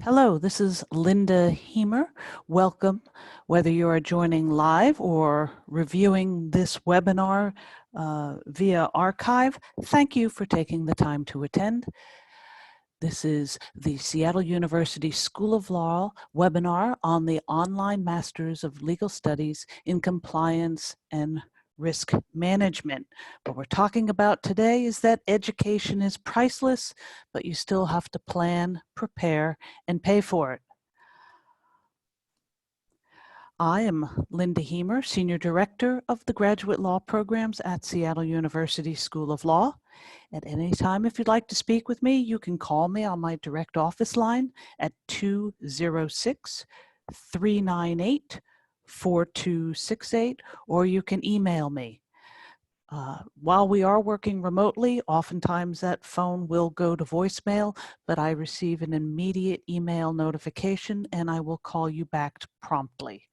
Hello, this is Linda Hiemer. Welcome, whether you are joining live or reviewing this webinar via archive. Thank you for taking the time to attend. This is the Seattle University School of Law webinar on the Online Masters of Legal Studies in Compliance and Risk Management. What we're talking about today is that education is priceless, but you still have to plan, prepare, and pay for it. I am Linda Hiemer, Senior Director of the Graduate Law Programs at Seattle University School of Law. At any time, if you'd like to speak with me, you can call me on my direct office line at 206-398-4268, or you can email me. While we are working remotely, oftentimes that phone will go to voicemail, but I receive an immediate email notification and I will call you back promptly.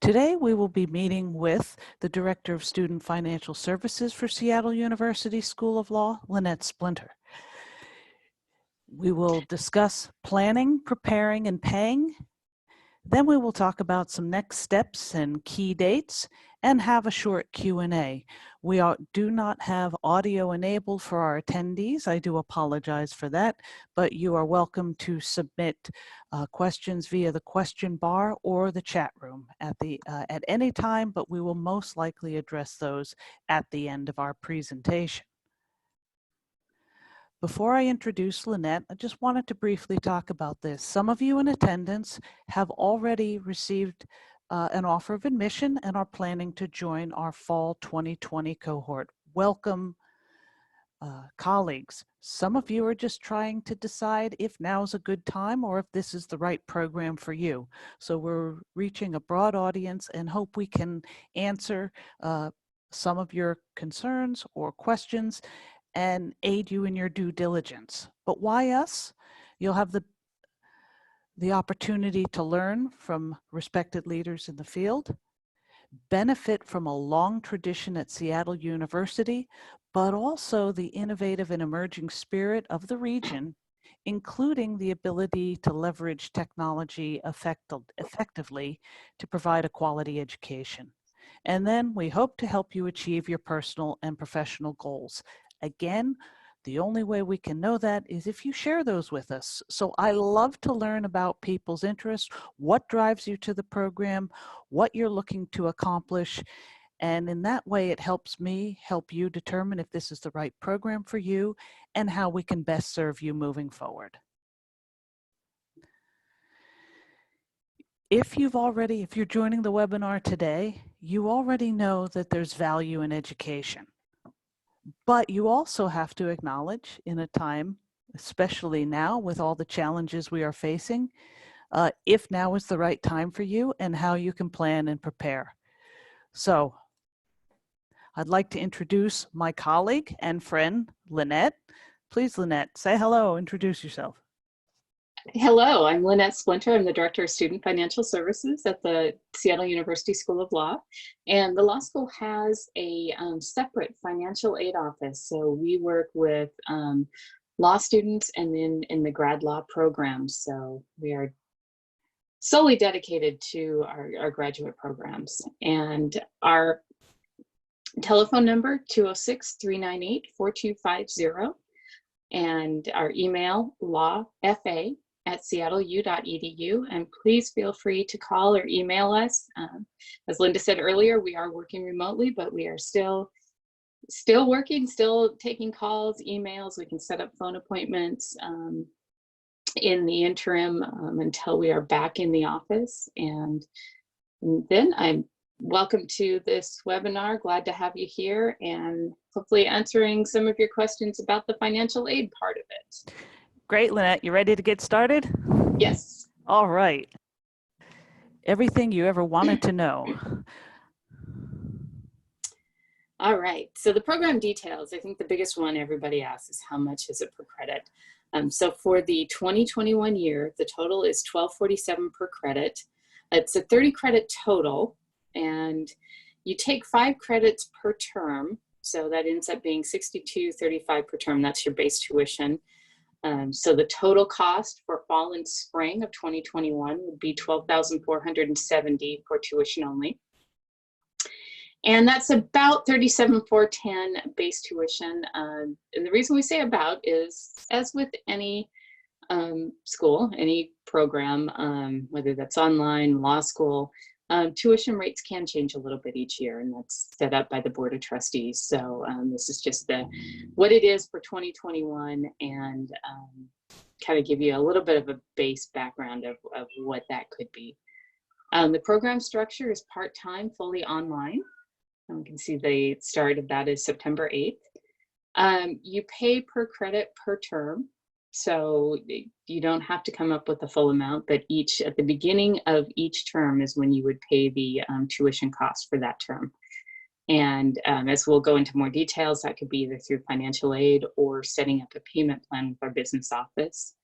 Today, we will be meeting with the Director of Student Financial Services for Seattle University School of Law, Lynette Splinter. We will discuss planning, preparing, and paying. Then we will talk about some next steps and key dates and have a short Q&A. We do not have audio enabled for our attendees. I do apologize for that, but you are welcome to submit questions via the question bar or the chat room at any time, but we will most likely address those at the end of our presentation. Before I introduce Lynette, I just wanted to briefly talk about this. Some of you in attendance have already received an offer of admission and are planning to join our fall 2020 cohort. Welcome, colleagues. Some of you are just trying to decide if now is a good time or if this is the right program for you. So we're reaching a broad audience and hope we can answer some of your concerns or questions and aid you in your due diligence. But why us? You'll have the opportunity to learn from respected leaders in the field, benefit from a long tradition at Seattle University, but also the innovative and emerging spirit of the region, including the ability to leverage technology effectively to provide a quality education. And then we hope to help you achieve your personal and professional goals. Again, the only way we can know that is if you share those with us. So I love to learn about people's interests, what drives you to the program, what you're looking to accomplish. And in that way, it helps me help you determine if this is the right program for you and how we can best serve you moving forward. If you're joining the webinar today, you already know that there's value in education. But you also have to acknowledge in a time, especially now with all the challenges we are facing, if now is the right time for you and how you can plan and prepare. So I'd like to introduce my colleague and friend, Lynette. Please, Lynette, say hello, introduce yourself. Hello, I'm Lynette Splinter. I'm the Director of Student Financial Services at the Seattle University School of Law. And the law school has a separate financial aid office. So we work with law students and then in the grad law program. So we are solely dedicated to our graduate programs. And our telephone number, 206-398-4250. And our email, lawfa@seattleu.edu, and please feel free to call or email us. As Linda said earlier, we are working remotely, but we are still working, still taking calls, emails. We can set up phone appointments in the interim until we are back in the office. And then I'm welcome to this webinar. Glad to have you here and hopefully answering some of your questions about the financial aid part of it. Great, Lynette. You ready to get started? Yes. All right. Everything you ever wanted to know. All right. So the program details, I think the biggest one everybody asks is how much is it per credit? So for the 2021 year, the total is $1247 per credit. It's a 30 credit total, and you take 5 credits per term. So that ends up being $62.35 per term. That's your base tuition. So the total cost for fall and spring of 2021 would be $12,470 for tuition only. And that's about $37,410 base tuition. And the reason we say about is, as with any school, any program, whether that's online, law school, tuition rates can change a little bit each year, and that's set up by the Board of Trustees. So this is just what it is for 2021, and kind of give you a little bit of a base background of what that could be. The program structure is part-time, fully online. And we can see the start of that is September 8th. You pay per credit per term. So you don't have to come up with the full amount, but at the beginning of each term is when you would pay the tuition cost for that term. And as we'll go into more details, that could be either through financial aid or setting up a payment plan with our business office.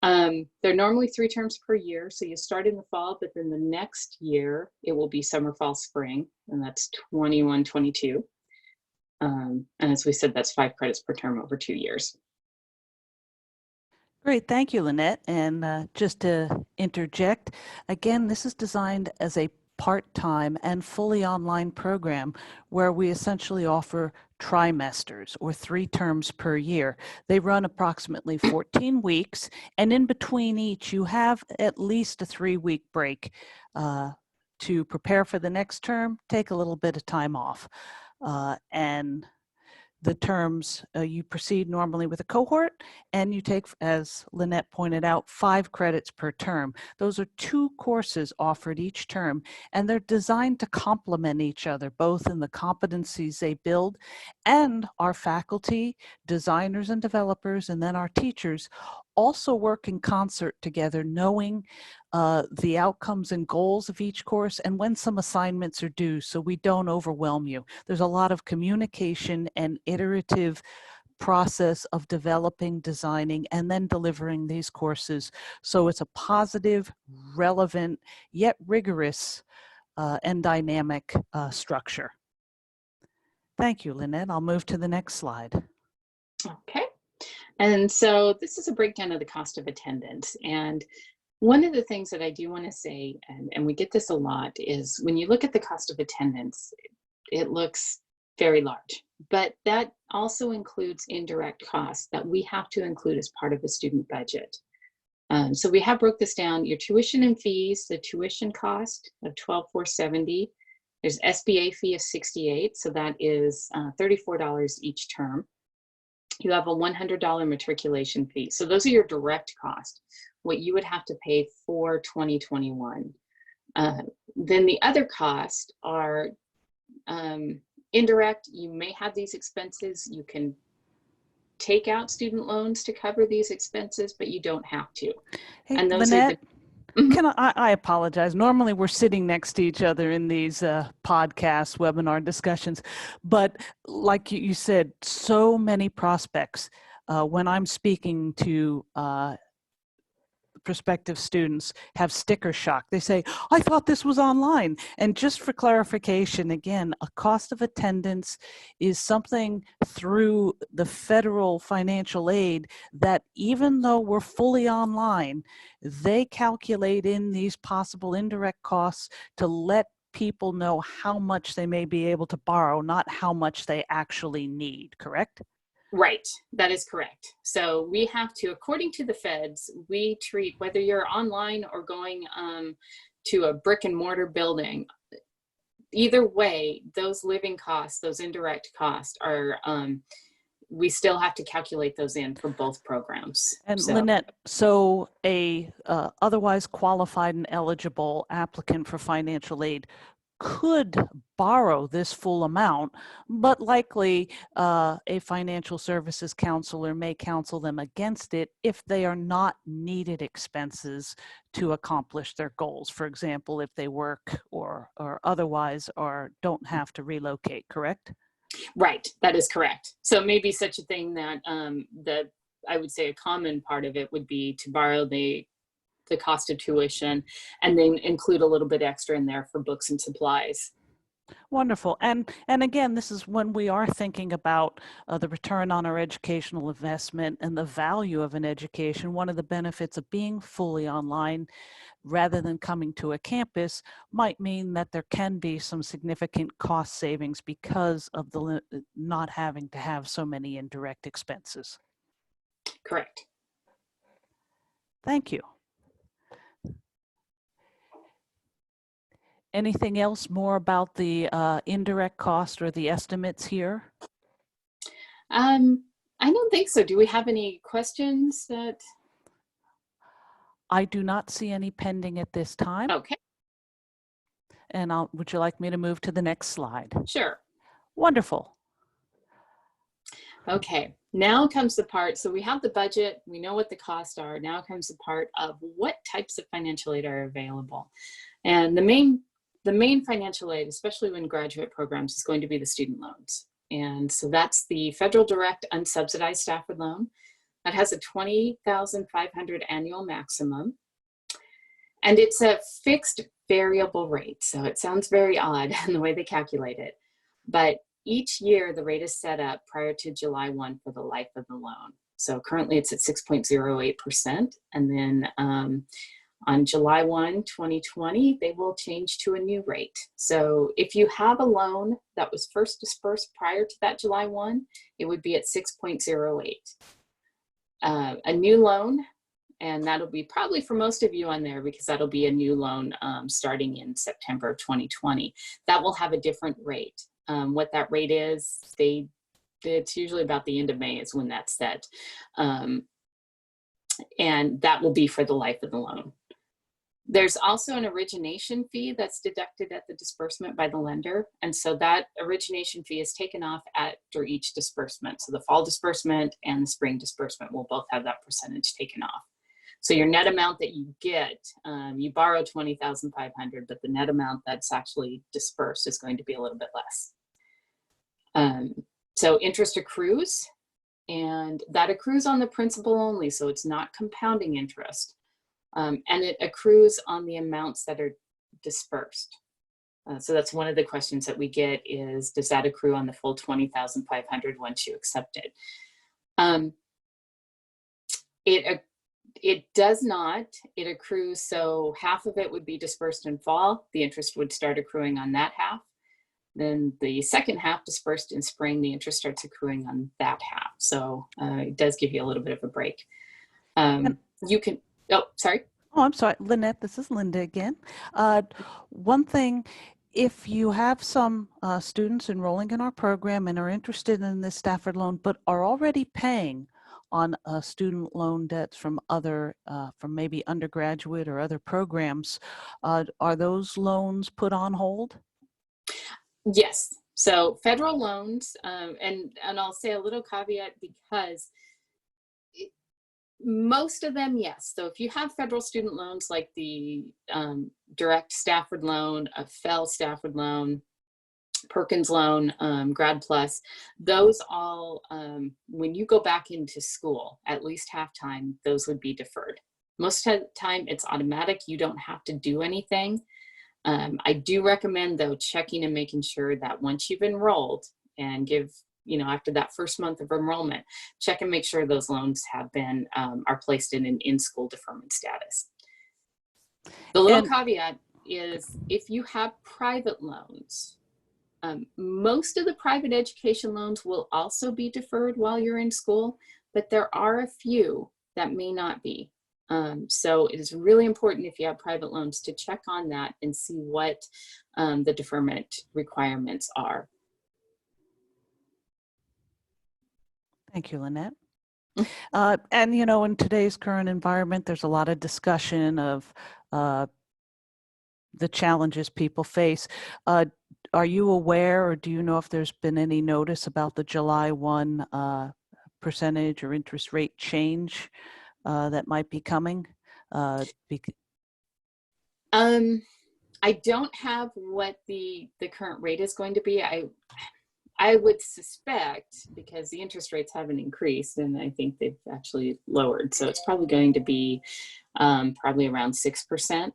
They're normally 3 terms per year. So you start in the fall, but then the next year it will be summer, fall, spring, and that's 21, 22. And as we said, that's 5 credits per term over 2 years. Great, thank you, Lynette. And just to interject, again, this is designed as a part-time and fully online program where we essentially offer trimesters or 3 terms per year. They run approximately 14 weeks, and in between each, you have at least a 3-week break to prepare for the next term, take a little bit of time off. And the terms, you proceed normally with a cohort, and you take, as Lynette pointed out, 5 credits per term. Those are 2 courses offered each term, and they're designed to complement each other, both in the competencies they build, and our faculty, designers and developers, and then our teachers also work in concert together, knowing the outcomes and goals of each course and when some assignments are due, so we don't overwhelm you. There's a lot of communication and iterative process of developing, designing, and then delivering these courses. So it's a positive, relevant, yet rigorous and dynamic structure. Thank you, Lynette. I'll move to the next slide. Okay. And so this is a breakdown of the cost of attendance. And one of the things that I do want to say, and we get this a lot, is when you look at the cost of attendance, it looks very large, but that also includes indirect costs that we have to include as part of a student budget. So we have broke this down. Your tuition and fees, the tuition cost of $12,470. There's SBA fee of $68, so that is $34 each term. You have a $100 matriculation fee. So those are your direct costs, what you would have to pay for 2021. Then the other costs are indirect. You may have these expenses. You can take out student loans to cover these expenses, but you don't have to. Hey, And those Lynette, are the, can I apologize. Normally we're sitting next to each other in these podcasts, webinar discussions, but like you said, so many prospects, when I'm speaking to prospective students, have sticker shock. They say, I thought this was online. And just for clarification, again, a cost of attendance is something through the federal financial aid that, even though we're fully online, they calculate in these possible indirect costs to let people know how much they may be able to borrow, not how much they actually need, correct? Right, that is correct. So we have to, according to the feds, we treat, whether you're online or going to a brick and mortar building, either way, those living costs, those indirect costs are, we still have to calculate those in for both programs. And Lynette, so a otherwise qualified and eligible applicant for financial aid could borrow this full amount, but likely a financial services counselor may counsel them against it if they are not needed expenses to accomplish their goals. For example, if they work or otherwise or don't have to relocate, correct? Right, that is correct. So maybe such a thing that I would say a common part of it would be to borrow the cost of tuition and then include a little bit extra in there for books and supplies. Wonderful. And again, this is when we are thinking about the return on our educational investment and the value of an education. One of the benefits of being fully online rather than coming to a campus might mean that there can be some significant cost savings because of the not having to have so many indirect expenses. Correct. Thank you. Anything else more about the indirect cost or the estimates here? I don't think so. Do we have any questions that? I do not see any pending at this time. Okay, And would you like me to move to the next slide? sure. Wonderful. Okay, now comes the part. So we have the budget, we know what the costs are. Now comes the part of what types of financial aid are available. And the main financial aid, especially when graduate programs, is going to be the student loans. And so that's the federal direct unsubsidized Stafford loan. That has a $20,500 annual maximum. And it's a fixed variable rate. So it sounds very odd in the way they calculate it. But each year, the rate is set up prior to July 1 for the life of the loan. So currently it's at 6.08%. And then on July 1, 2020, they will change to a new rate. So if you have a loan that was first dispersed prior to that July 1, it would be at 6.08. A new loan, and that'll be probably for most of you on there because that'll be a new loan starting in September 2020. That will have a different rate. What that rate is, it's usually about the end of May is when that's set. And that will be for the life of the loan. There's also an origination fee that's deducted at the disbursement by the lender. And so that origination fee is taken off after each disbursement. So the fall disbursement and the spring disbursement will both have that percentage taken off. So your net amount that you get, you borrow $20,500, but the net amount that's actually dispersed is going to be a little bit less. So interest accrues, and that accrues on the principal only, so it's not compounding interest. And it accrues on the amounts that are dispersed. So that's one of the questions that we get is, does that accrue on the full $20,500 once you accept it? It does not. It accrues, so half of it would be dispersed in fall. The interest would start accruing on that half. Then the second half dispersed in spring, the interest starts accruing on that half. So it does give you a little bit of a break. You can, oh, sorry. Oh, I'm sorry, Lynette, this is Linda again. One thing, if you have some students enrolling in our program and are interested in this Stafford loan, but are already paying on student loan debts from other, from maybe undergraduate or other programs, are those loans put on hold? Yes. So federal loans, and I'll say a little caveat because most of them, yes. So if you have federal student loans like the direct Stafford loan, a FEL Stafford loan, Perkins loan, Grad Plus, those all, when you go back into school, at least half-time, those would be deferred. Most of the time it's automatic. You don't have to do anything. I do recommend though checking and making sure that once you've enrolled and give, after that first month of enrollment, check and make sure those loans have been, are placed in an in-school deferment status. The little caveat is if you have private loans, most of the private education loans will also be deferred while you're in school, but there are a few that may not be. So it is really important if you have private loans to check on that and see what the deferment requirements are. Thank you, Lynette. And, in today's current environment, there's a lot of discussion of the challenges people face. Are you aware, or do you know if there's been any notice about the July 1 percentage or interest rate change that might be coming? I don't have what the current rate is going to be. I would suspect, because the interest rates haven't increased and I think they've actually lowered, so it's probably going to be probably around 6%.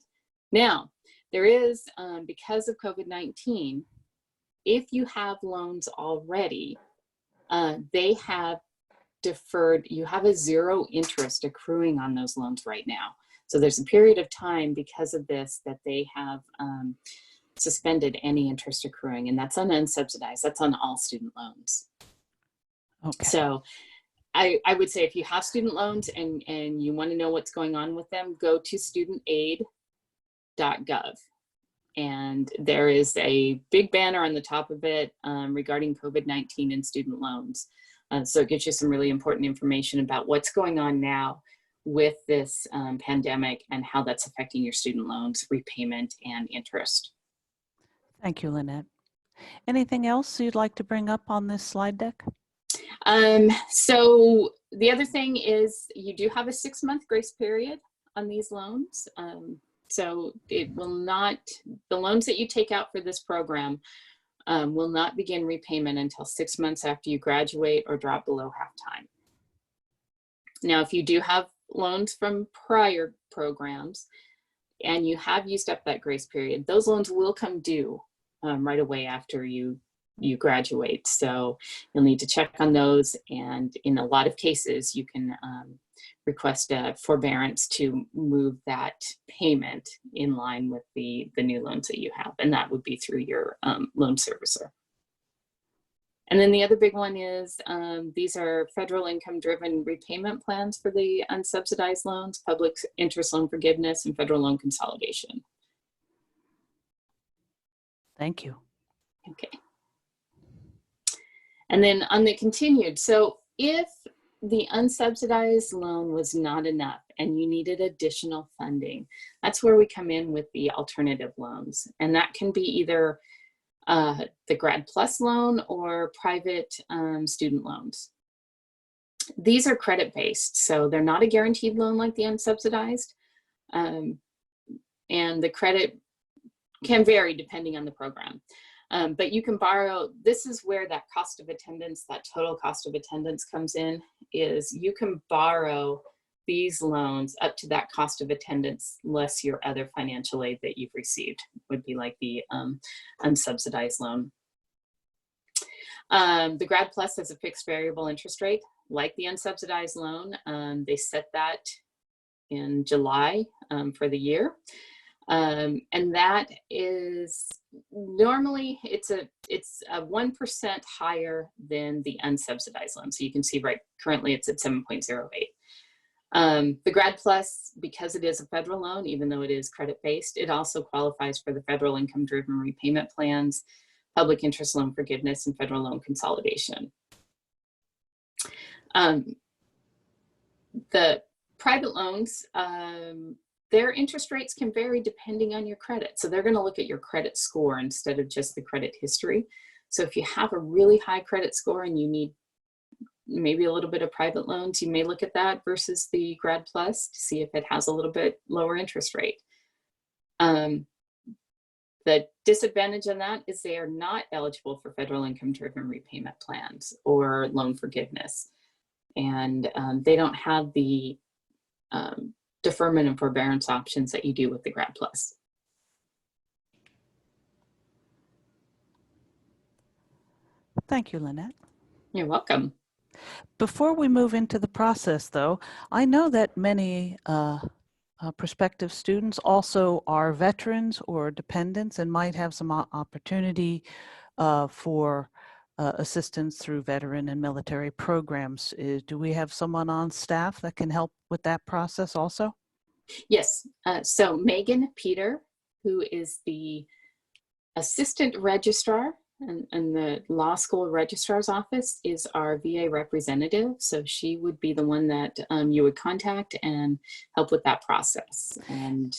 Now, there is, because of COVID-19, if you have loans already, they have deferred, you have a 0 interest accruing on those loans right now. So there's a period of time because of this that they have suspended any interest accruing, and that's on unsubsidized. That's on all student loans. Okay. So I would say if you have student loans and you want to know what's going on with them, go to studentaid.gov. And there is a big banner on the top of it regarding COVID-19 and student loans. So it gives you some really important information about what's going on now with this pandemic and how that's affecting your student loans, repayment, and interest. Thank you, Lynette. Anything else you'd like to bring up on this slide deck? So the other thing is you do have a 6-month grace period on these loans. So it will not, the loans that you take out for this program will not begin repayment until 6 months after you graduate or drop below half-time. Now, if you do have loans from prior programs and you have used up that grace period, those loans will come due right away after you graduate. So you'll need to check on those. And in a lot of cases, you can request a forbearance to move that payment in line with the new loans that you have. And that would be through your loan servicer. And then the other big one is these are federal income-driven repayment plans for the unsubsidized loans, public interest loan forgiveness, and federal loan consolidation. Thank you. Okay. And then on the continued, so if the unsubsidized loan was not enough and you needed additional funding, that's where we come in with the alternative loans. And that can be either the Grad Plus loan or private student loans. These are credit-based, so they're not a guaranteed loan like the unsubsidized. And the credit can vary depending on the program. But you can borrow, this is where that cost of attendance, that total cost of attendance comes in, is you can borrow these loans up to that cost of attendance less your other financial aid that you've received, would be like the unsubsidized loan. The Grad Plus has a fixed variable interest rate, like the unsubsidized loan. They set that in July for the year. And that is normally it's a 1% higher than the unsubsidized loan. So you can see right currently it's at 7.08. The Grad Plus, because it is a federal loan, even though it is credit-based, it also qualifies for the federal income-driven repayment plans, public interest loan forgiveness, and federal loan consolidation. The private loans, their interest rates can vary depending on your credit. So they're going to look at your credit score instead of just the credit history. So if you have a really high credit score and you need maybe a little bit of private loans, you may look at that versus the Grad Plus to see if it has a little bit lower interest rate. The disadvantage on that is they are not eligible for federal income-driven repayment plans or loan forgiveness. And they don't have the deferment and forbearance options that you do with the Grad Plus. Thank you, Lynette. You're welcome. Before we move into the process, though, I know that many prospective students also are veterans or dependents and might have some opportunity for assistance through veteran and military programs. Do we have someone on staff that can help with that process also? Yes. So Megan Peter, who is the assistant registrar and the law school registrar's office, is our VA representative. So she would be the one that you would contact and help with that process. And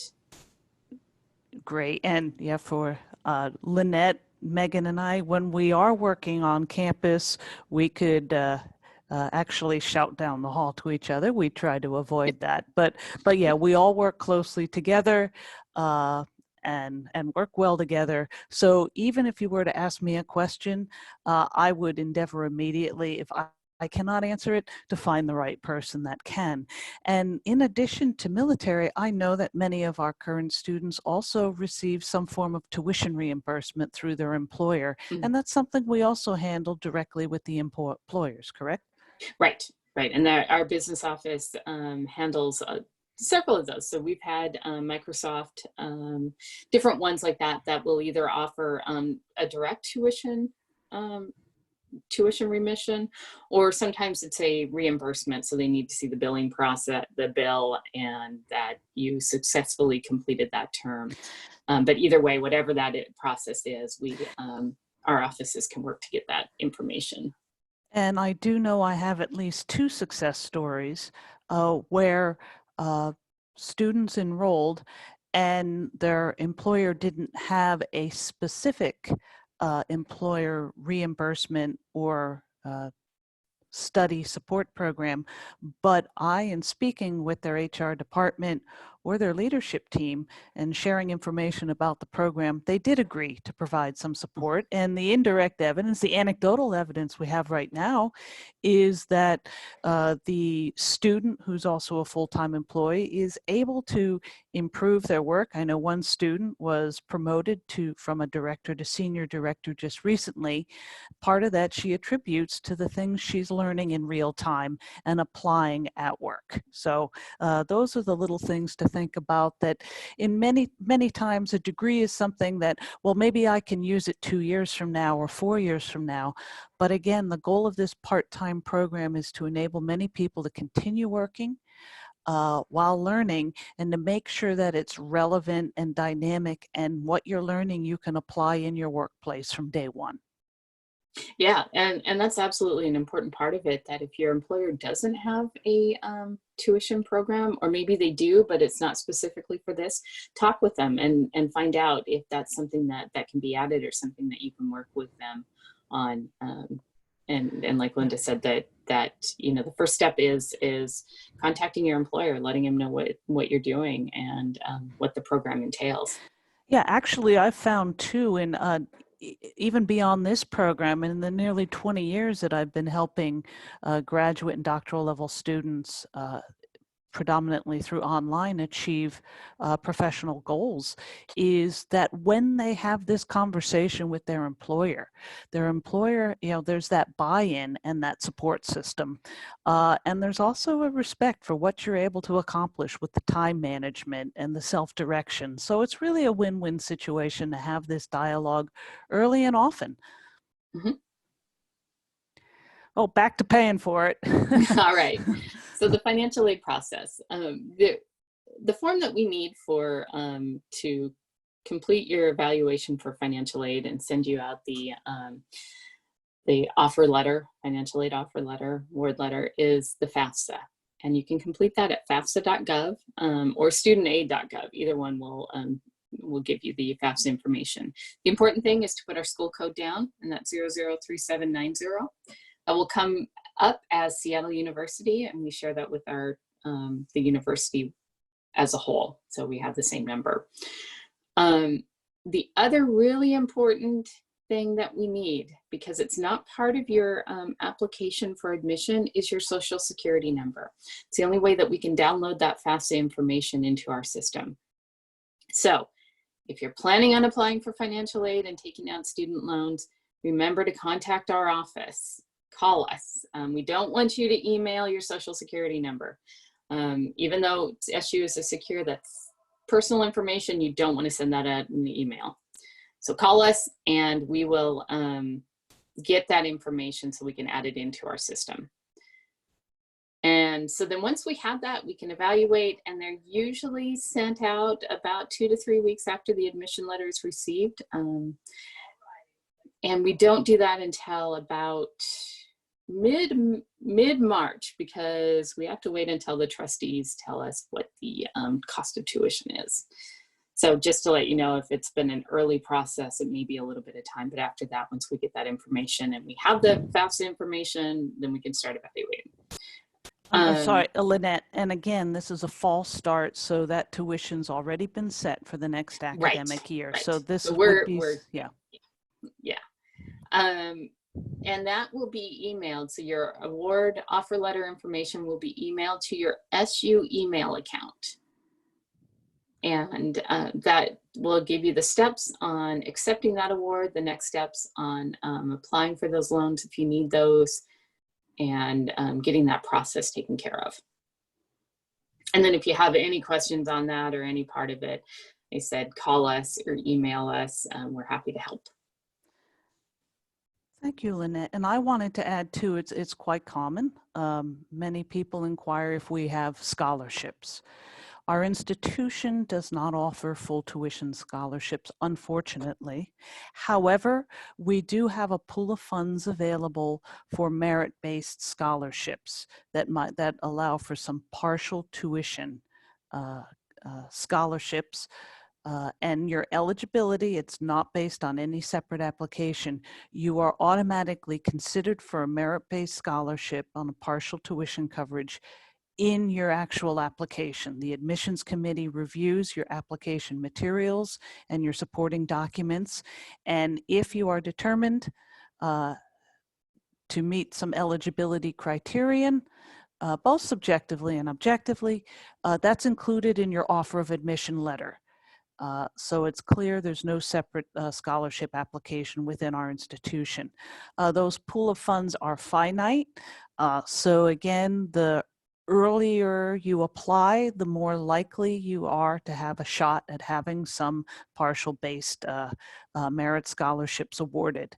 great. And yeah, for Lynette, Megan, and I, when we are working on campus, we could actually shout down the hall to each other. We try to avoid that, but yeah, we all work closely together and work well together. So even if you were to ask me a question, I would endeavor immediately, if I I cannot answer it, to find the right person that can. And in addition to military, I know that many of our current students also receive some form of tuition reimbursement through their employer. Mhm. And that's something we also handle directly with the employers, correct? Right, right. And our business office handles several of those. So we've had Microsoft, different ones like that, that will either offer a direct um, tuition remission, or sometimes it's a reimbursement. So they need to see the billing process, the bill, and that you successfully completed that term. But either way, whatever that process is, our offices can work to get that information. And I do know I have at least 2 success stories where students enrolled and their employer didn't have a specific employer reimbursement or study support program, but I, in speaking with their HR department or their leadership team and sharing information about the program, they did agree to provide some support. And the indirect evidence, the anecdotal evidence we have right now is that the student, who's also a full-time employee, is able to improve their work. I know one student was promoted from a director to senior director just recently. Part of that she attributes to the things she's learning in real time and applying at work. So those are the little things to think about, that in many times a degree is something that, well, maybe I can use it 2 years from now or 4 years from now. But again, the goal of this part-time program is to enable many people to continue working while learning, and to make sure that it's relevant and dynamic, and what you're learning you can apply in your workplace from day one. Yeah, and that's absolutely an important part of it, that if your employer doesn't have a tuition program, or maybe they do, but it's not specifically for this, talk with them and find out if that's something that can be added, or something that you can work with them on. And like Linda said, that the first step is contacting your employer, letting them know what you're doing, and what the program entails. Yeah, actually, I've found too, in even beyond this program, in the nearly 20 years that I've been helping graduate and doctoral level students, predominantly through online, achieve professional goals, is that when they have this conversation with their employer, there's that buy-in and that support system. And there's also a respect for what you're able to accomplish with the time management and the self-direction. So it's really a win-win situation to have this dialogue early and often. Mhm. Oh, back to paying for it. All right. So the financial aid process, the form that we need for to complete your evaluation for financial aid and send you out the offer letter, financial aid offer letter, word letter, is the FAFSA. And you can complete that at fafsa.gov or studentaid.gov. Either one will give you the FAFSA information. The important thing is to put our school code down, and that's 003790. That will come up as Seattle University, and we share that with the university as a whole, so we have the same number. The other really important thing that we need, because it's not part of your application for admission, is your social security number. It's the only way that we can download that FAFSA information into our system. So if you're planning on applying for financial aid and taking out student loans, remember to contact our office. Call us. We don't want you to email your social security number. Even though SU is a secure, that's personal information, you don't want to send that out in the email. So call us and we will get that information so we can add it into our system. And so then once we have that, we can evaluate, and they're usually sent out about 2 to 3 weeks after the admission letter is received. And we don't do that until about mid-March, because we have to wait until the trustees tell us what the cost of tuition is. So just to let you know, if it's been an early process, it may be a little bit of time, but after that, once we get that information and we have the FAFSA information, then we can start evaluating. I'm sorry, Lynette, and again, this is a fall start, so that tuition's already been set for the next academic year. Right. So this So would be, yeah. Yeah. And that will be emailed. So your award offer letter information will be emailed to your SU email account. And that will give you the steps on accepting that award, the next steps on applying for those loans if you need those, and getting that process taken care of. And then if you have any questions on that or any part of it, they said call us or email us. We're happy to help. Thank you, Lynette. And I wanted to add too, it's quite common. Many people inquire if we have scholarships. Our institution does not offer full tuition scholarships, unfortunately. However, we do have a pool of funds available for merit-based scholarships that allow for some partial tuition scholarships. And your eligibility, it's not based on any separate application. You are automatically considered for a merit-based scholarship on a partial tuition coverage in your actual application. The admissions committee reviews your application materials and your supporting documents. And if you are determined to meet some eligibility criterion, both subjectively and objectively, that's included in your offer of admission letter. So it's clear there's no separate scholarship application within our institution. Those pool of funds are finite. So again, the earlier you apply, the more likely you are to have a shot at having some partial based merit scholarships awarded.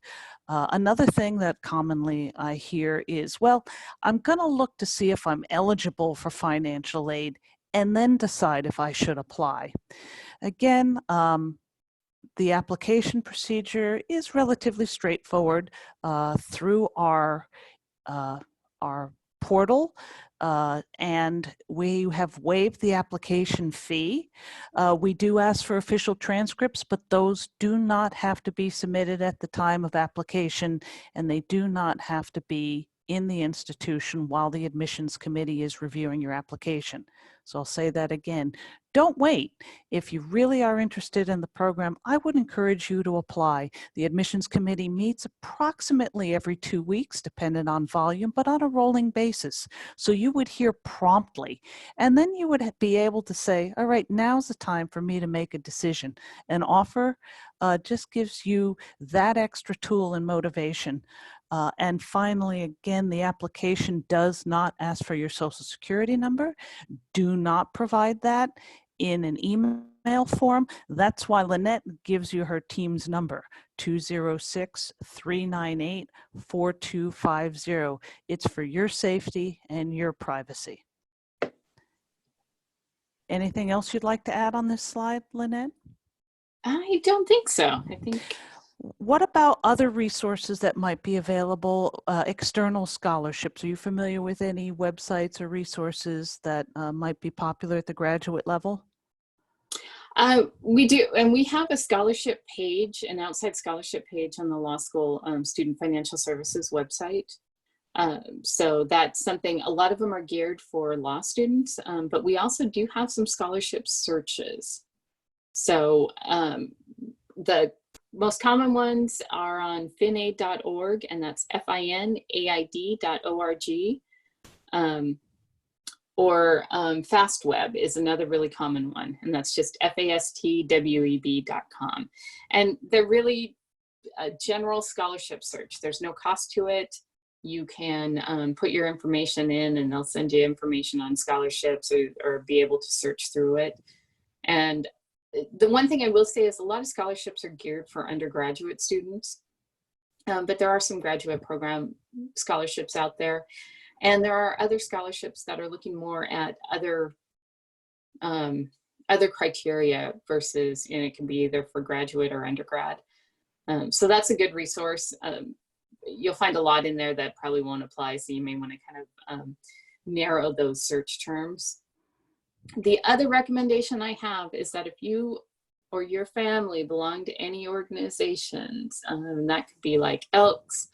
Another thing that commonly I hear is, well, I'm going to look to see if I'm eligible for financial aid and then decide if I should apply. Again, the application procedure is relatively straightforward through our portal, and we have waived the application fee. We do ask for official transcripts, but those do not have to be submitted at the time of application, and they do not have to be in the institution while the admissions committee is reviewing your application. So I'll say that again. Don't wait. If you really are interested in the program, I would encourage you to apply. The admissions committee meets approximately every 2 weeks, depending on volume, but on a rolling basis. So you would hear promptly, and then you would be able to say, all right, now's the time for me to make a decision. An offer just gives you that extra tool and motivation. And finally, again, the application does not ask for your Social Security number. Do not provide that in an email form. That's why Lynette gives you her team's number, 206-398-4250. It's for your safety and your privacy. Anything else you'd like to add on this slide, Lynette? I don't think so. I think. What about other resources that might be available, external scholarships? Are you familiar with any websites or resources that might be popular at the graduate level? We do, and we have a scholarship page, an outside scholarship page on the law school student financial services website. So that's something, a lot of them are geared for law students, but we also do have some scholarship searches. So the most common ones are on finaid.org, and that's finaid.org. Or FastWeb is another really common one, and that's just fastweb.com. And they're really a general scholarship search. There's no cost to it. You can put your information in, and they'll send you information on scholarships or be able to search through it. And the one thing I will say is a lot of scholarships are geared for undergraduate students, but there are some graduate program scholarships out there. And there are other scholarships that are looking more at other criteria versus, it can be either for graduate or undergrad. So that's a good resource. You'll find a lot in there that probably won't apply, so you may want to kind of narrow those search terms. The other recommendation I have is that if you or your family belong to any organizations, that could be like Elks.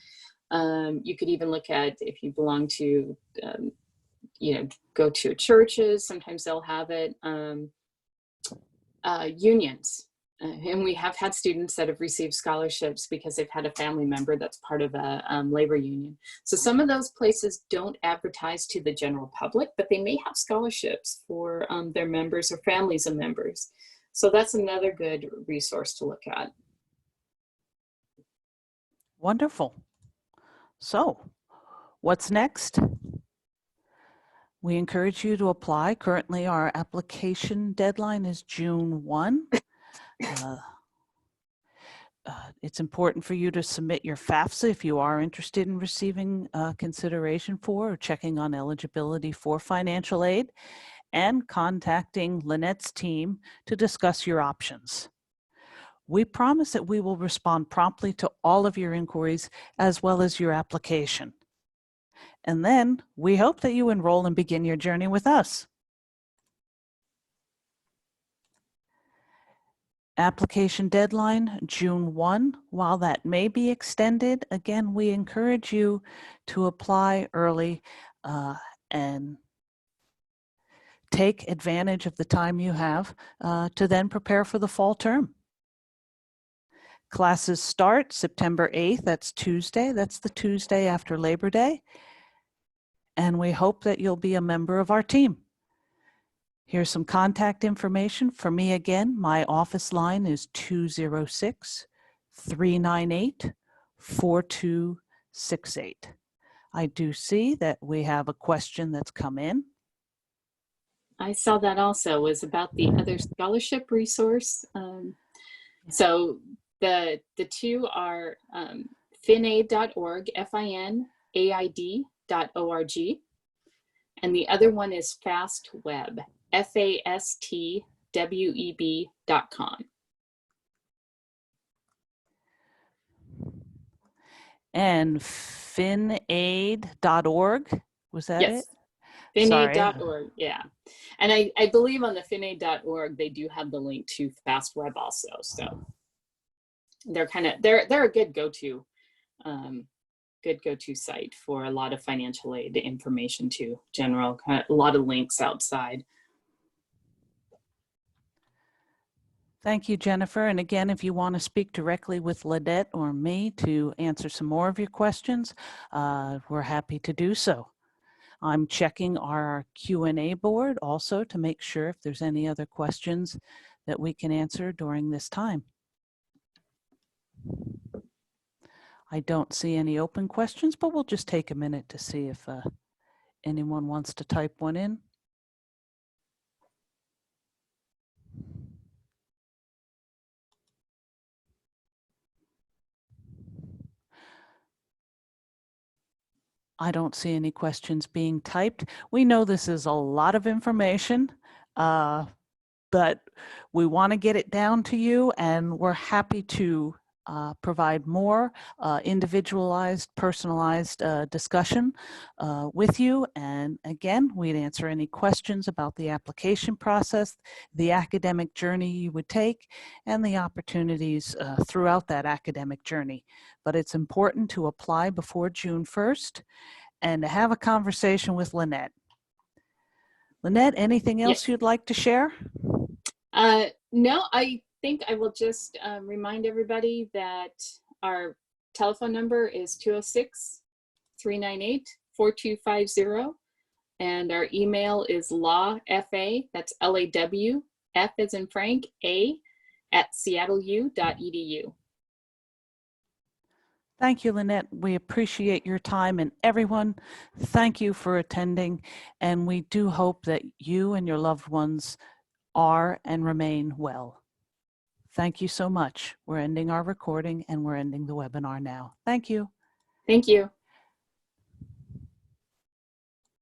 You could even look at if you belong to, go to churches, sometimes they'll have it, unions. and we have had students that have received scholarships because they've had a family member that's part of a labor union. So some of those places don't advertise to the general public, but they may have scholarships for their members or families of members. So that's another good resource to look at. Wonderful. So, what's next? We encourage you to apply. Currently, our application deadline is June 1. It's important for you to submit your FAFSA if you are interested in receiving consideration for or checking on eligibility for financial aid, and contacting Lynette's team to discuss your options. We promise that we will respond promptly to all of your inquiries as well as your application. And then we hope that you enroll and begin your journey with us. Application deadline, June 1. While that may be extended, again, we encourage you to apply early and take advantage of the time you have to then prepare for the fall term. Classes start September 8th, that's Tuesday. That's the Tuesday after Labor Day. And we hope that you'll be a member of our team. Here's some contact information. For me again, my office line is 206-398-4268. I do see that we have a question that's come in. I saw that also was about the other scholarship resource. So the two are finaid.org, FINAID.org, and the other one is FastWeb, FASTWEB.com. And finaid.org, was that yes. it? FINAID.org, yeah. And I believe on the FINAID.org, they do have the link to FastWeb also. So they're they're a good go-to site for a lot of financial aid information too, a lot of links outside. Thank you, Jennifer. And again, if you want to speak directly with Lynette or me to answer some more of your questions, we're happy to do so. I'm checking our Q&A board also to make sure if there's any other questions that we can answer during this time. I don't see any open questions, but we'll just take a minute to see if anyone wants to type one in. I don't see any questions being typed. We know this is a lot of information, but we want to get it down to you, and we're happy to provide more individualized, personalized discussion with you. And again, we'd answer any questions about the application process, the academic journey you would take, and the opportunities throughout that academic journey. But it's important to apply before June 1st and to have a conversation with Lynette. Lynette, anything else you'd like to share? No, I think I will just remind everybody that our telephone number is 206-398-4250, and our email is lawfa, that's LAW, F as in Frank, A, @seattleu.edu. Thank you, Lynette. We appreciate your time, and everyone, thank you for attending. And we do hope that you and your loved ones are and remain well. Thank you so much. We're ending our recording and we're ending the webinar now. Thank you. Thank you.